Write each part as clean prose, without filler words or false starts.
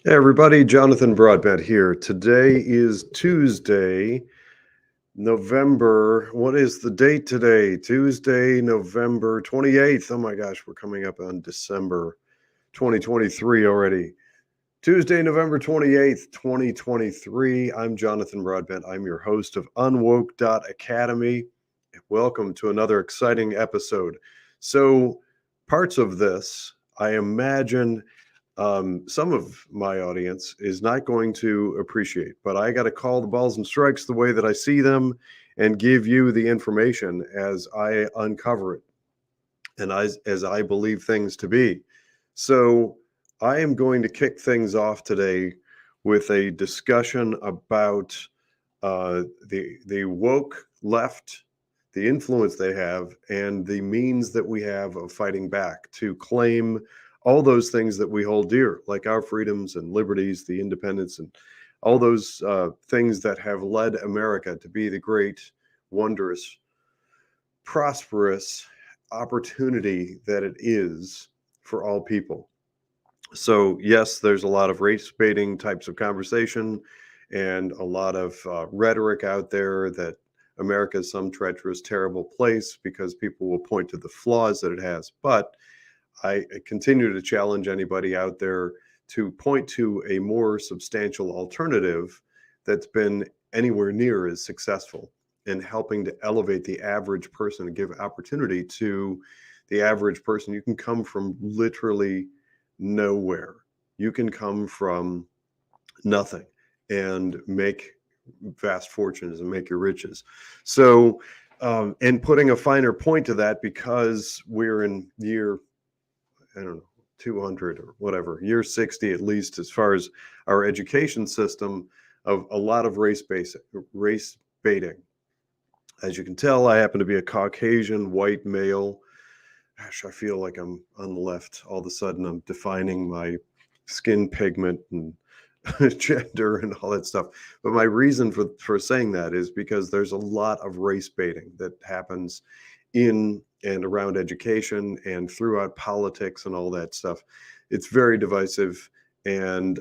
Hey everybody, Jonathan Broadbent here. Today is Tuesday, what is the date today? Tuesday, November 28th. Oh my gosh, we're coming up on December 2023 already. Tuesday, November 28th, 2023. I'm Jonathan Broadbent. I'm your host of UnWoke.Academy. Welcome to another exciting episode. So, parts of this, I imagine some of my audience is not going to appreciate, but I got to call the balls and strikes the way that I see them and give you the information as I uncover it and as I believe things to be. So I am going to kick things off today with a discussion about the woke left, the influence they have, and the means that we have of fighting back to claim all those things that we hold dear, like our freedoms and liberties, the independence, and all those things that have led America to be the great, wondrous, prosperous opportunity that it is for all people. So, yes, there's a lot of race baiting types of conversation and a lot of rhetoric out there that America is some treacherous, terrible place because people will point to the flaws that it has. But I continue to challenge anybody out there to point to a more substantial alternative that's been anywhere near as successful in helping to elevate the average person and give opportunity to the average person. You can come from literally nowhere. You can come from nothing and make vast fortunes and make your riches. So, and putting a finer point to that, because we're in year, I don't know, 200 or whatever, year 60 at least, as far as our education system, of a lot of race baiting. As you can tell, I happen to be a Caucasian white male. Gosh, I feel like I'm on the left. All of a sudden, I'm defining my skin pigment and gender and all that stuff. But my reason for saying that is because there's a lot of race baiting that happens in and around education and throughout politics and all that stuff. It's very divisive, and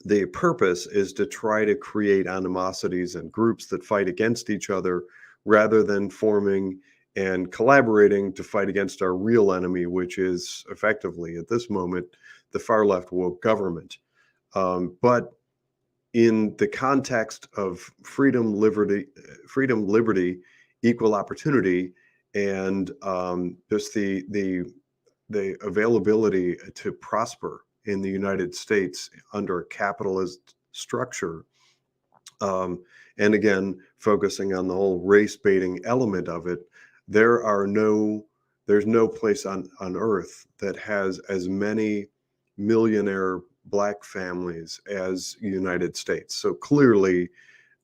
the purpose is to try to create animosities and groups that fight against each other rather than forming and collaborating to fight against our real enemy, which is effectively at this moment the far left woke government. But in the context of freedom, liberty, equal opportunity, and just the availability to prosper in the United States under a capitalist structure, and again focusing on the whole race baiting element of it, there's no place on earth that has as many millionaire black families as United States. So clearly,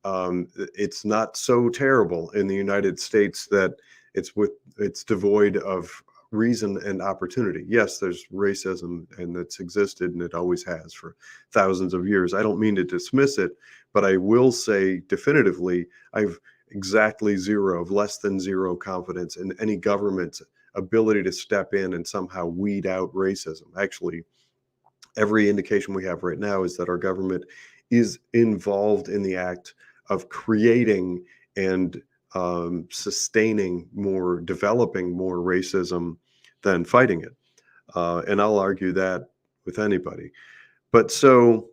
it's not so terrible in the United States that it's devoid of reason and opportunity. Yes, there's racism, and that's existed, and it always has for thousands of years. I don't mean to dismiss it, but I will say definitively, I've exactly less than zero confidence in any government's ability to step in and somehow weed out racism. Actually, every indication we have right now is that our government is involved in the act of creating and developing more racism than fighting it. And I'll argue that with anybody. But so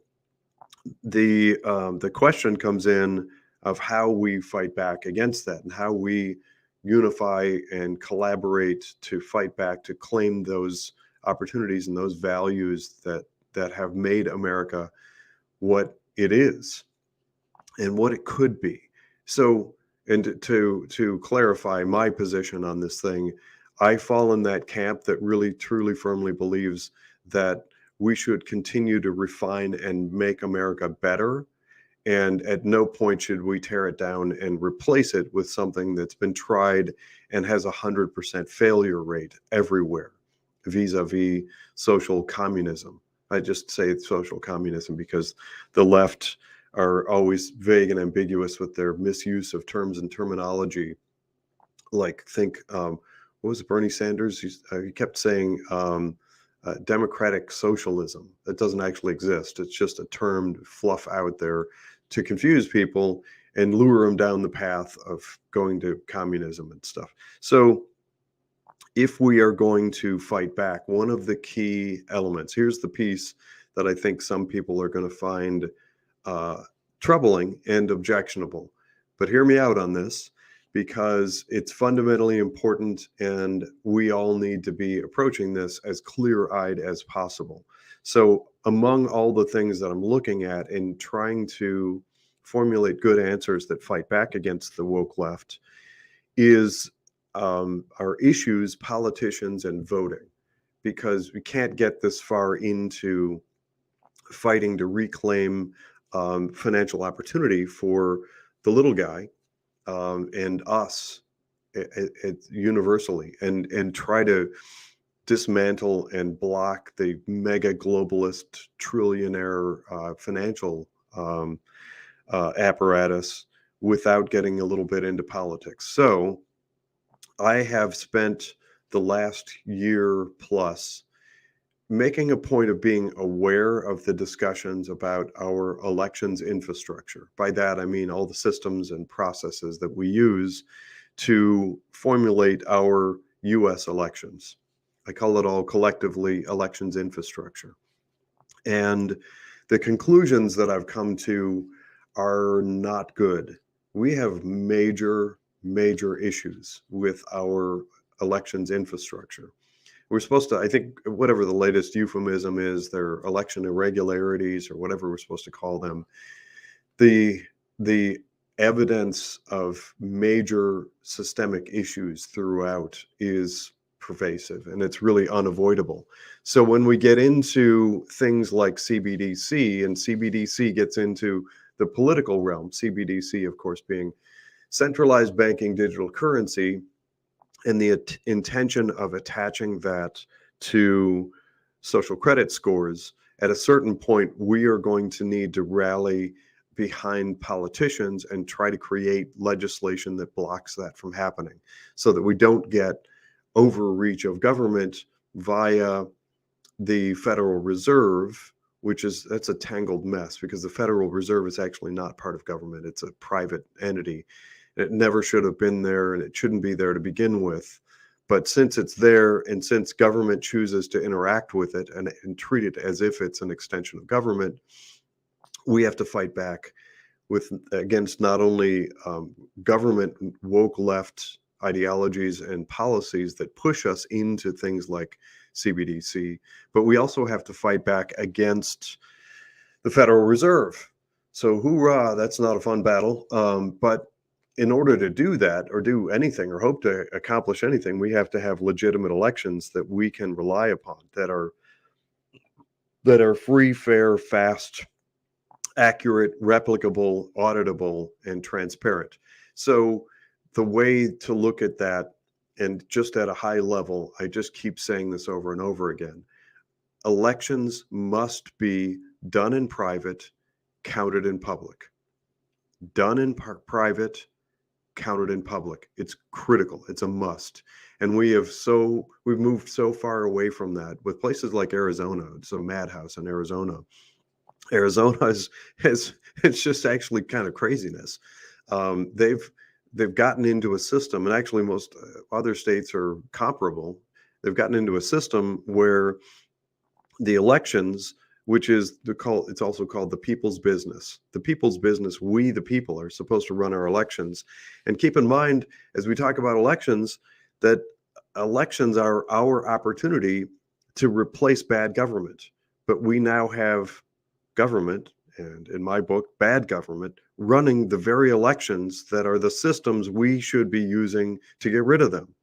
the question comes in of how we fight back against that and how we unify and collaborate to fight back, to claim those opportunities and those values that have made America what it is and what it could be. So, and to clarify my position on this thing, I fall in that camp that really truly firmly believes that we should continue to refine and make America better, and at no point should we tear it down and replace it with something that's been tried and has 100% failure rate everywhere, vis-a-vis social communism. I just say social communism because the left are always vague and ambiguous with their misuse of terms and terminology. Like, think, what was it, Bernie Sanders? He kept saying democratic socialism. That doesn't actually exist. It's just a term to fluff out there to confuse people and lure them down the path of going to communism and stuff. So if we are going to fight back, one of the key elements, here's the piece that I think some people are going to find troubling and objectionable. But hear me out on this, because it's fundamentally important, and we all need to be approaching this as clear-eyed as possible. So among all the things that I'm looking at and trying to formulate good answers that fight back against the woke left is our issues, politicians, and voting, because we can't get this far into fighting to reclaim financial opportunity for the little guy and us universally, and try to dismantle and block the mega globalist trillionaire financial apparatus without getting a little bit into politics. So I have spent the last year plus making a point of being aware of the discussions about our elections infrastructure. By that, I mean all the systems and processes that we use to formulate our US elections. I call it all collectively elections infrastructure. And the conclusions that I've come to are not good. We have major issues with our elections infrastructure. We're supposed to, I think, whatever the latest euphemism is, their election irregularities or whatever we're supposed to call them, the evidence of major systemic issues throughout is pervasive, and it's really unavoidable. So when we get into things like CBDC, and CBDC gets into the political realm, CBDC, of course, being centralized banking digital currency, and the intention of attaching that to social credit scores, at a certain point, we are going to need to rally behind politicians and try to create legislation that blocks that from happening, so that we don't get overreach of government via the Federal Reserve, that's a tangled mess, because the Federal Reserve is actually not part of government. It's a private entity. It never should have been there, and it shouldn't be there to begin with. But since it's there, and since government chooses to interact with it and treat it as if it's an extension of government, we have to fight back against not only government woke left ideologies and policies that push us into things like CBDC, but we also have to fight back against the Federal Reserve. So hoorah, that's not a fun battle. But in order to do that, or do anything, or hope to accomplish anything, we have to have legitimate elections that we can rely upon, that are free, fair, fast, accurate, replicable, auditable, and transparent. So the way to look at that, and just at a high level, I just keep saying this over and over again, elections must be done in private, counted in public. Done in private, counted in public. It's critical. It's a must. And we've moved so far away from that with places like Arizona. It's a madhouse in Arizona. Arizona it's just actually kind of craziness. They've gotten into a system, and actually most other states are comparable. They've gotten into a system where the elections, which is it's also called the people's business. The people's business, we the people are supposed to run our elections. And keep in mind, as we talk about elections, that elections are our opportunity to replace bad government. But we now have government, and in my book, bad government, running the very elections that are the systems we should be using to get rid of them.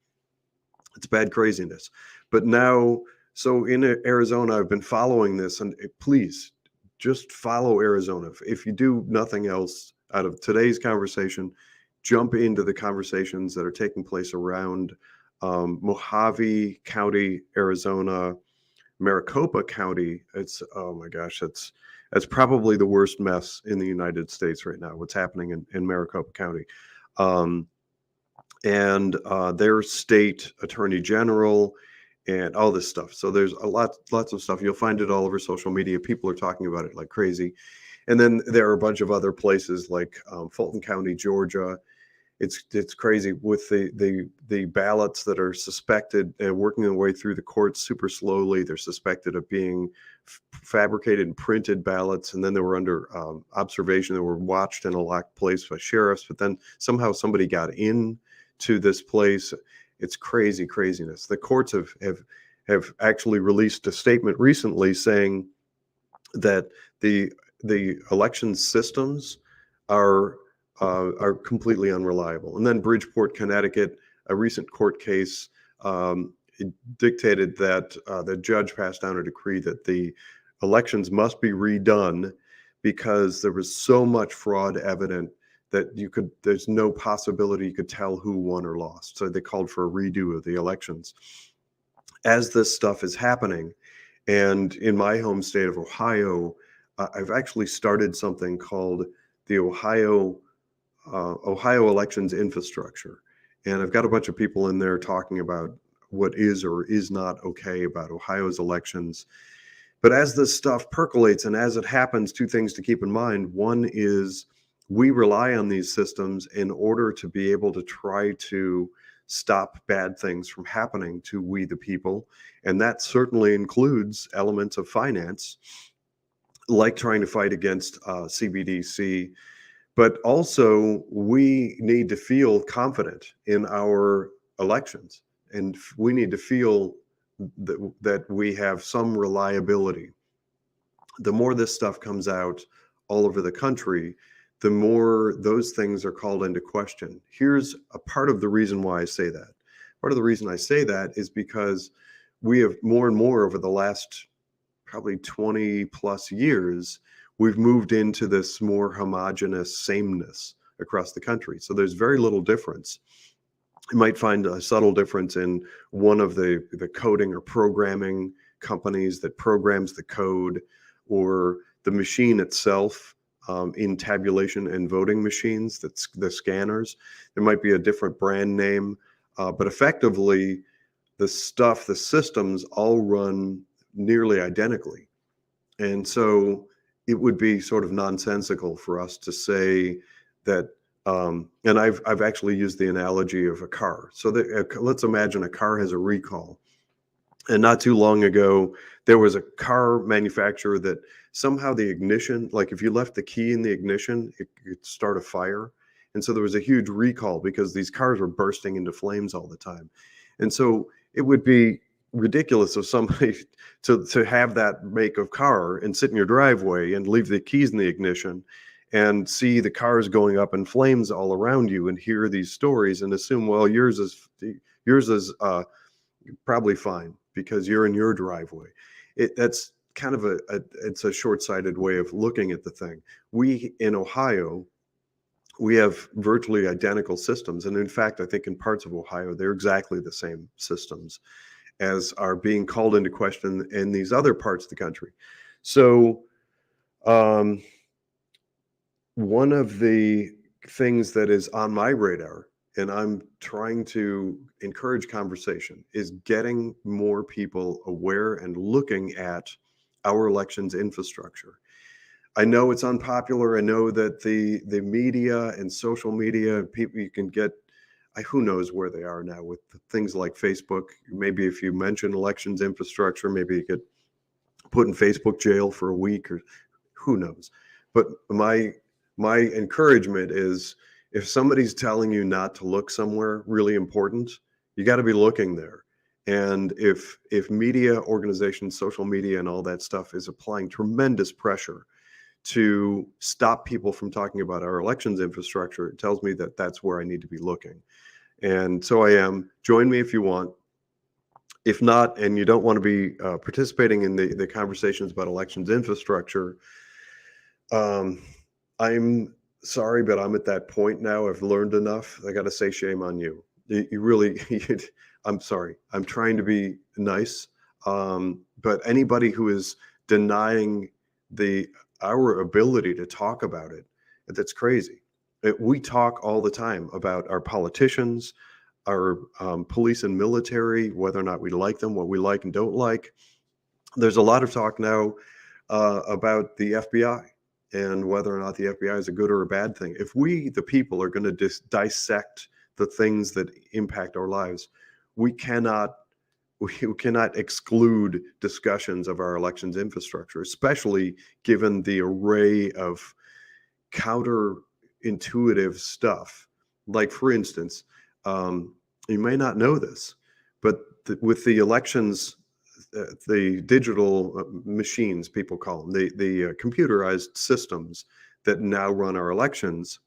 It's bad craziness. But now, so in Arizona, I've been following this, and please just follow Arizona. If you do nothing else out of today's conversation, jump into the conversations that are taking place around Mojave County, Arizona, Maricopa County. Oh my gosh, that's probably the worst mess in the United States right now, what's happening in Maricopa County. And their state attorney general and all this stuff. So there's lots of stuff. You'll find it all over social media. People are talking about it like crazy. And then there are a bunch of other places like Fulton County, Georgia. It's crazy with the ballots that are suspected working their way through the courts super slowly. They're suspected of being fabricated and printed ballots, and then they were under observation. They were watched in a locked place by sheriffs, but then somehow somebody got in to this place. It's craziness. The courts have actually released a statement recently saying that the election systems are completely unreliable. And then Bridgeport, Connecticut, a recent court case it dictated that the judge passed down a decree that the elections must be redone because there was so much fraud evident that there's no possibility you could tell who won or lost. So they called for a redo of the elections. As this stuff is happening, and in my home state of Ohio, I've actually started something called the Ohio elections infrastructure. And I've got a bunch of people in there talking about what is or is not okay about Ohio's elections. But as this stuff percolates and as it happens, two things to keep in mind. One is we rely on these systems in order to be able to try to stop bad things from happening to we the people. And that certainly includes elements of finance, like trying to fight against CBDC. But also, we need to feel confident in our elections, and we need to feel that we have some reliability. The more this stuff comes out all over the country, the more those things are called into question. Here's a part of the reason why I say that. Part of the reason I say that is because we have more and more over the last probably 20 plus years, we've moved into this more homogenous sameness across the country. So there's very little difference. You might find a subtle difference in one of the coding or programming companies that programs the code, or the machine itself in tabulation and voting machines, that's the scanners. There might be a different brand name, but effectively the systems all run nearly identically. And so it would be sort of nonsensical for us to say that, and I've actually used the analogy of a car. So let's imagine a car has a recall. And not too long ago, there was a car manufacturer that somehow the ignition, like if you left the key in the ignition, it could start a fire. And so there was a huge recall because these cars were bursting into flames all the time. And so it would be ridiculous of somebody to have that make of car and sit in your driveway and leave the keys in the ignition and see the cars going up in flames all around you and hear these stories and assume, well, yours is probably fine because you're in your driveway. That's kind of it's a short-sighted way of looking at the thing. We in Ohio, we have virtually identical systems. And in fact, I think in parts of Ohio, they're exactly the same systems as are being called into question in these other parts of the country. So one of the things that is on my radar, and I'm trying to encourage conversation, is getting more people aware and looking at our elections infrastructure. I know it's unpopular. I know that the media and social media, people you can get, who knows where they are now with things like Facebook. Maybe if you mention elections infrastructure, maybe you get put in Facebook jail for a week, or who knows. But my encouragement is, if somebody's telling you not to look somewhere really important, you got to be looking there. And if media organizations, social media and all that stuff is applying tremendous pressure to stop people from talking about our elections infrastructure, it tells me that that's where I need to be looking. And so I am. Join me if you want. If not, and you don't want to be participating in the conversations about elections infrastructure, I'm sorry, but I'm at that point now. I've learned enough. I got to say, shame on you. You really, I'm sorry. I'm trying to be nice. But anybody who is denying our ability to talk about it, that's crazy. We talk all the time about our politicians, our police and military, whether or not we like them, what we like and don't like. There's a lot of talk now about the FBI and whether or not the FBI is a good or a bad thing. If we, the people, are going to dissect the things that impact our lives, we cannot exclude discussions of our elections infrastructure, especially given the array of counterintuitive stuff. Like, for instance, you may not know this, but with the elections, the digital machines, people call them, the computerized systems that now run our elections,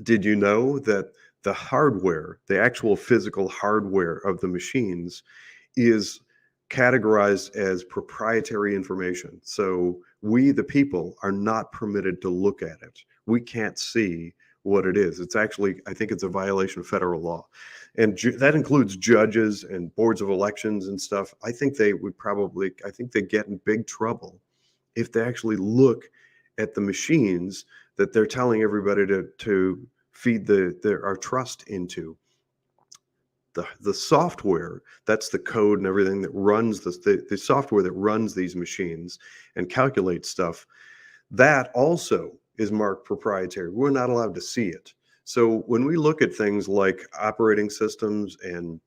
did you know that the hardware, the actual physical hardware of the machines, is categorized as proprietary information? So we, the people, are not permitted to look at it. We can't see what it is. It's actually, I think it's a violation of federal law. And that includes judges and boards of elections and stuff. I think they get in big trouble if they actually look at the machines that they're telling everybody to feed our trust into. The software, that's the code and everything that runs the software that runs these machines and calculates stuff, that also is marked proprietary. We're not allowed to see it. So when we look at things like operating systems and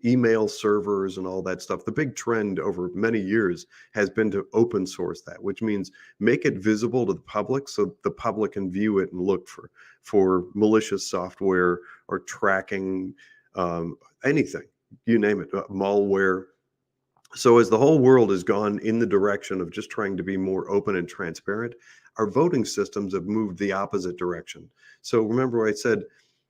email servers and all that stuff, the big trend over many years has been to open source that, which means make it visible to the public so the public can view it and look for malicious software or tracking, anything, you name it, malware. So as the whole world has gone in the direction of just trying to be more open and transparent, our voting systems have moved the opposite direction. So remember what I said,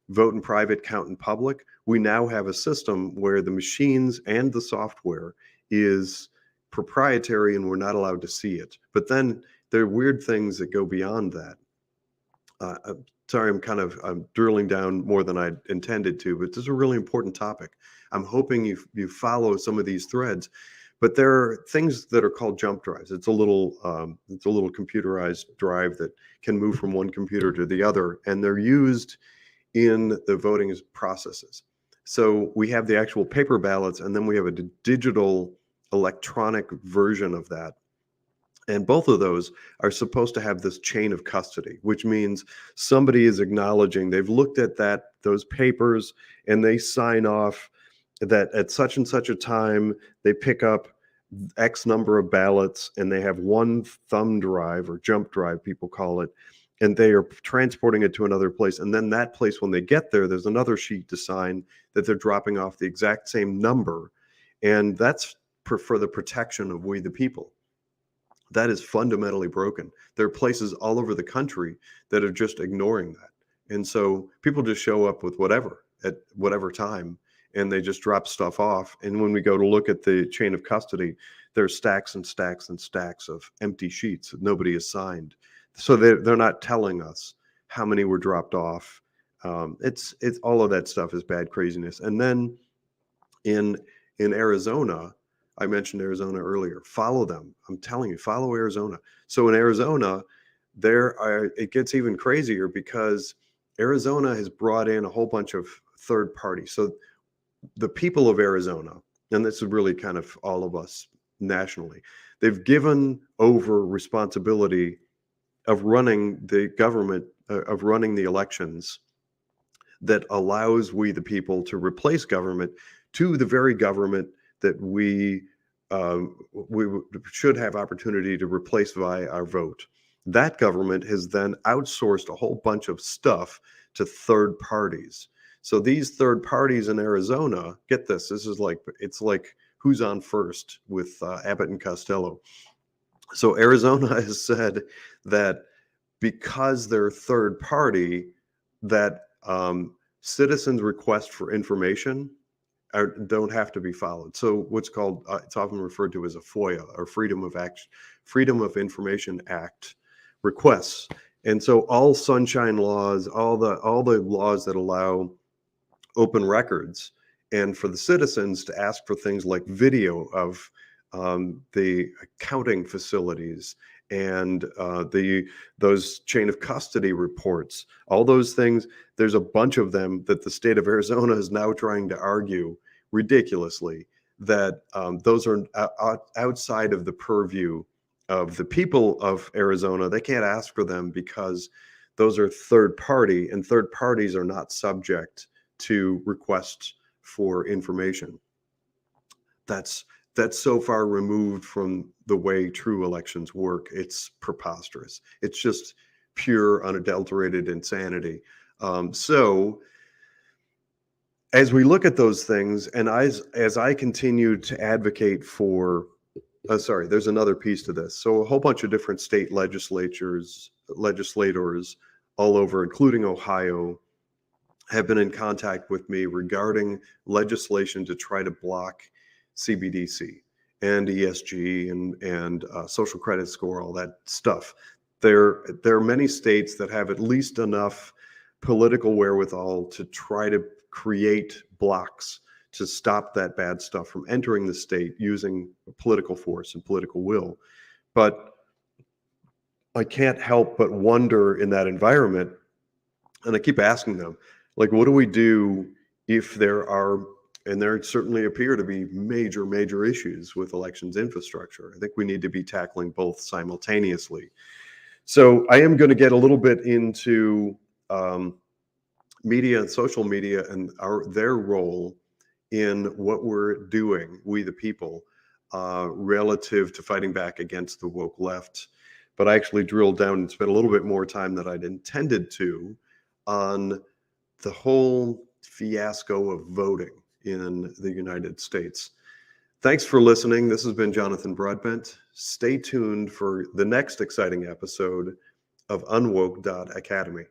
vote in private, count in public. We now have a system where the machines and the software is proprietary and we're not allowed to see it. But then there are weird things that go beyond that. Sorry, I'm drilling down more than I intended to, but this is a really important topic. I'm hoping you follow some of these threads. But there are things that are called jump drives. It's a little computerized drive that can move from one computer to the other, and they're used in the voting processes. So we have the actual paper ballots, and then we have a digital electronic version of that. And both of those are supposed to have this chain of custody, which means somebody is acknowledging they've looked at those papers and they sign off that at such and such a time they pick up X number of ballots and they have one thumb drive or jump drive, people call it, and they are transporting it to another place. And then that place, when they get there, there's another sheet to sign that they're dropping off the exact same number. And that's for the protection of we the people. That is fundamentally broken. There are places all over the country that are just ignoring that. And so people just show up with whatever at whatever time, and they just drop stuff off. And when we go to look at the chain of custody, there's stacks and stacks and stacks of empty sheets that nobody has signed. So they're not telling us how many were dropped off. It's all of that stuff is bad craziness. And then in Arizona, I mentioned Arizona earlier. Follow them. I'm telling you, follow Arizona. So in Arizona, it gets even crazier because Arizona has brought in a whole bunch of third parties. So the people of Arizona, and this is really kind of all of us nationally, they've given over responsibility of running the government, of running the elections that allows we the people to replace government to the very government that we should have opportunity to replace via our vote. That government has then outsourced a whole bunch of stuff to third parties. So these third parties in Arizona, get this, it's like who's on first with Abbott and Costello. So Arizona has said that because they're third party, that citizens' requests for information don't have to be followed. So what's called, it's often referred to as a FOIA, or Freedom of Information Act requests. And so all sunshine laws, all the laws that allow open records, and for the citizens to ask for things like video of the counting facilities and those chain of custody reports, all those things. There's a bunch of them that the state of Arizona is now trying to argue ridiculously that those are outside of the purview of the people of Arizona. They can't ask for them because those are third party, and third parties are not subject to requests for information. That's so far removed from the way true elections work. It's preposterous. It's just pure, unadulterated insanity. So as we look at those things, and as I continue to advocate for, there's another piece to this. So a whole bunch of different state legislators all over, including Ohio, have been in contact with me regarding legislation to try to block CBDC and ESG and social credit score, all that stuff. There are many states that have at least enough political wherewithal to try to create blocks to stop that bad stuff from entering the state using political force and political will. But I can't help but wonder in that environment, and I keep asking them, like, what do we do if there are, and there certainly appear to be major issues with elections infrastructure. I think we need to be tackling both simultaneously. So I am going to get a little bit into media and social media and their role in what we're doing, we the people, relative to fighting back against the woke left. But I actually drilled down and spent a little bit more time than I'd intended to on the whole fiasco of voting in the United States. Thanks for listening. This has been Jonathan Broadbent. Stay tuned for the next exciting episode of UnWoke.Academy.